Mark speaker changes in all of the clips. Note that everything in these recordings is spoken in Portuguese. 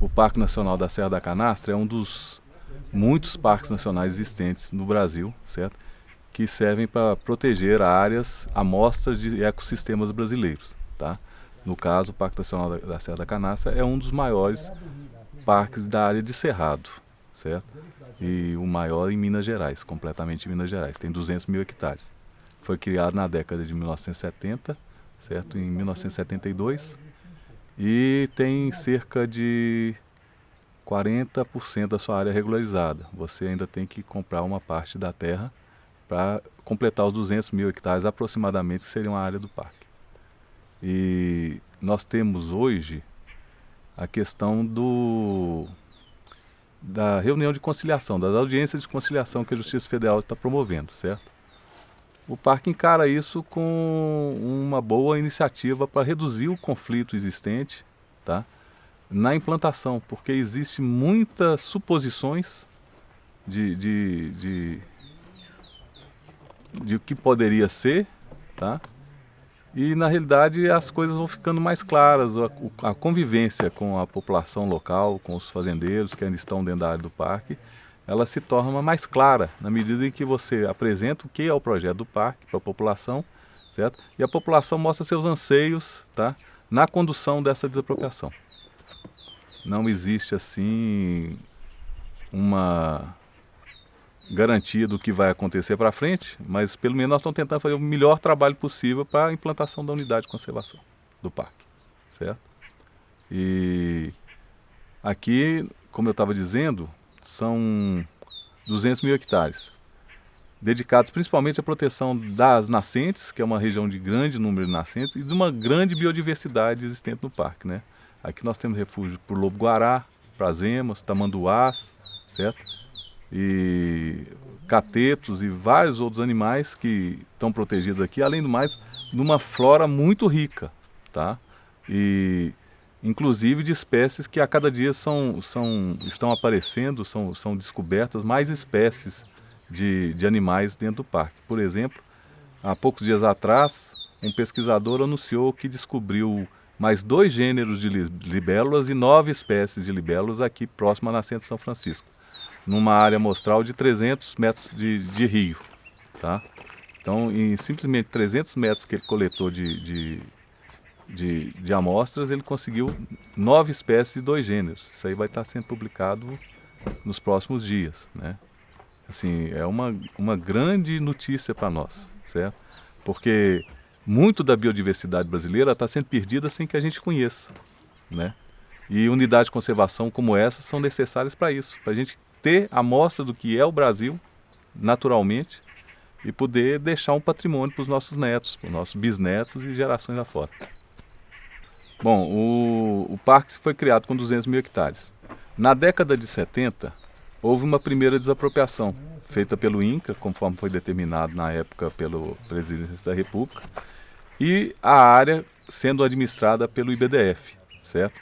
Speaker 1: O Parque Nacional da Serra da Canastra é um dos muitos parques nacionais existentes no Brasil, certo? Que servem para proteger áreas, amostras de ecossistemas brasileiros, tá? No caso, o Parque Nacional da Serra da Canastra é um dos maiores parques da área de Cerrado, certo? E o maior em Minas Gerais, completamente em Minas Gerais, tem 200 mil hectares. Foi criado na década de 1970, certo? Em 1972, e tem cerca de 40% da sua área regularizada. Você ainda tem que comprar uma parte da terra para completar os 200 mil hectares aproximadamente, que seriam a área do parque. E nós temos hoje a questão da reunião de conciliação, das audiências de conciliação que a Justiça Federal está promovendo, certo? O parque encara isso com uma boa iniciativa para reduzir o conflito existente, tá? Na implantação, porque existe muitas suposições de o que poderia ser, tá? E na realidade as coisas vão ficando mais claras, a convivência com a população local, com os fazendeiros que ainda estão dentro da área do parque, ela se torna mais clara na medida em que você apresenta o que é o projeto do parque para a população, certo? E a população mostra seus anseios, tá? Na condução dessa desapropriação. Não existe assim uma garantia do que vai acontecer para frente, mas pelo menos nós estamos tentando fazer o melhor trabalho possível para a implantação da unidade de conservação do parque, certo? E aqui, como eu estava dizendo, são 200 mil hectares, dedicados principalmente à proteção das nascentes, que é uma região de grande número de nascentes, e de uma grande biodiversidade existente no parque, né? Aqui nós temos refúgio para o lobo-guará, para as emas, tamanduás, certo? E catetos e vários outros animais que estão protegidos aqui, além do mais, numa flora muito rica, tá? E inclusive de espécies que a cada dia estão aparecendo, são descobertas mais espécies de animais dentro do parque. Por exemplo, há poucos dias atrás, um pesquisador anunciou que descobriu mais 2 gêneros de libélulas e 9 espécies de libélulas aqui próximo à nascente de São Francisco, numa área amostral de 300 metros de rio, tá? Então, em simplesmente 300 metros que ele coletou de amostras, ele conseguiu 9 espécies e 2 gêneros. Isso aí vai estar sendo publicado nos próximos dias, né? Assim, é uma grande notícia para nós, certo? Porque muito da biodiversidade brasileira está sendo perdida sem que a gente conheça, né? E unidades de conservação como essa são necessárias para isso, para a gente ter amostra do que é o Brasil, naturalmente, e poder deixar um patrimônio para os nossos netos, para os nossos bisnetos e gerações afora. Bom, o parque foi criado com 200 mil hectares. Na década de 70, houve uma primeira desapropriação, feita pelo INCRA, conforme foi determinado na época pelo presidente da República, e a área sendo administrada pelo IBDF, certo?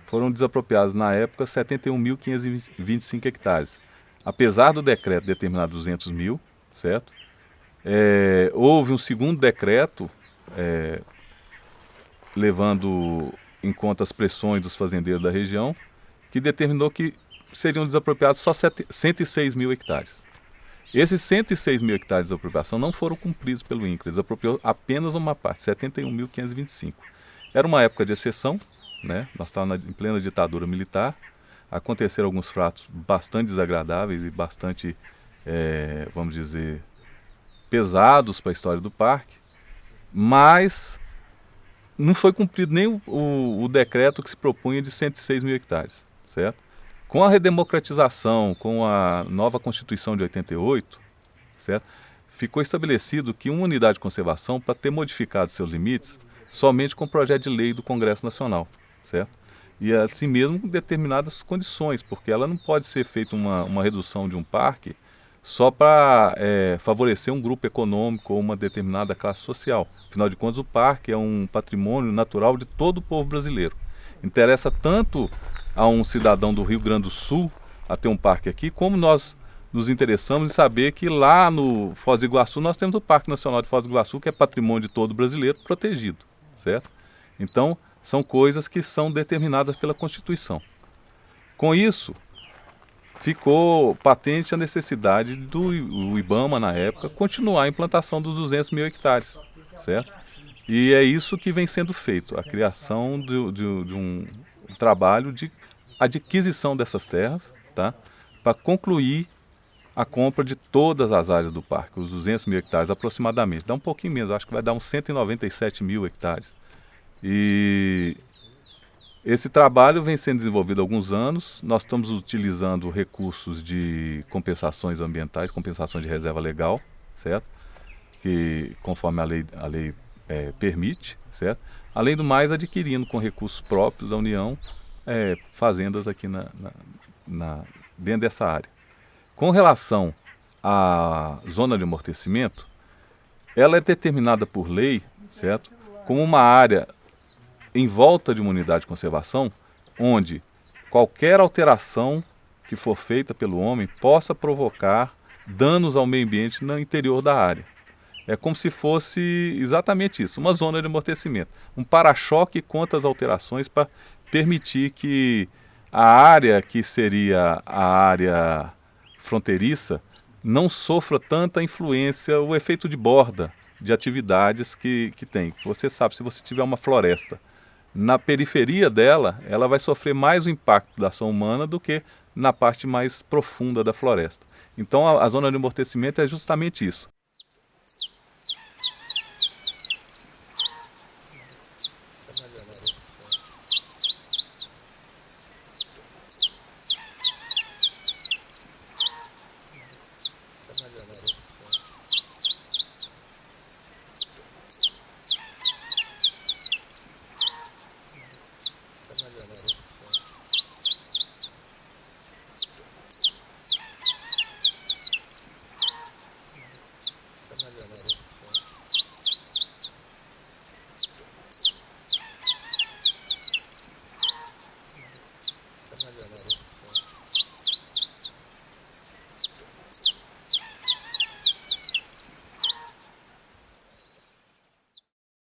Speaker 1: Foram desapropriados na época 71.525 hectares. Apesar do decreto determinar 200 mil, certo? Houve um segundo decreto, levando em conta as pressões dos fazendeiros da região, que determinou que seriam desapropriados só 106 mil hectares. Esses 106 mil hectares de desapropriação não foram cumpridos pelo INCRA, desapropriou apenas uma parte, 71.525. Era uma época de exceção, né? Nós estávamos em plena ditadura militar, aconteceram alguns fatos bastante desagradáveis e bastante, vamos dizer, pesados para a história do parque, mas não foi cumprido nem o decreto que se propunha de 106 mil hectares, certo? Com a redemocratização, com a nova Constituição de 88, certo? Ficou estabelecido que uma unidade de conservação, para ter modificado seus limites, somente com projeto de lei do Congresso Nacional, certo? E assim mesmo com determinadas condições, porque ela não pode ser feita uma redução de um parque só para favorecer um grupo econômico ou uma determinada classe social. Afinal de contas, o parque é um patrimônio natural de todo o povo brasileiro. Interessa tanto a um cidadão do Rio Grande do Sul a ter um parque aqui, como nós nos interessamos em saber que lá no Foz do Iguaçu nós temos o Parque Nacional de Foz do Iguaçu, que é patrimônio de todo brasileiro, protegido, certo? Então, são coisas que são determinadas pela Constituição. Com isso, ficou patente a necessidade do IBAMA, na época, continuar a implantação dos 200 mil hectares, certo? E é isso que vem sendo feito, a criação de um trabalho de adquisição dessas terras, tá? Para concluir a compra de todas as áreas do parque, os 200 mil hectares aproximadamente. Dá um pouquinho menos, acho que vai dar uns 197 mil hectares. E esse trabalho vem sendo desenvolvido há alguns anos. Nós estamos utilizando recursos de compensações ambientais, compensações de reserva legal, certo? Que conforme a lei permite, certo? Além do mais, adquirindo com recursos próprios da União, fazendas aqui dentro dessa área. Com relação à zona de amortecimento, ela é determinada por lei, certo? Como uma área em volta de uma unidade de conservação, onde qualquer alteração que for feita pelo homem possa provocar danos ao meio ambiente no interior da área. É como se fosse exatamente isso, uma zona de amortecimento, um para-choque contra as alterações para permitir que a área que seria a área fronteiriça não sofra tanta influência, o efeito de borda de atividades que tem. Você sabe, se você tiver uma floresta, na periferia dela, ela vai sofrer mais o impacto da ação humana do que na parte mais profunda da floresta. Então a zona de amortecimento é justamente isso,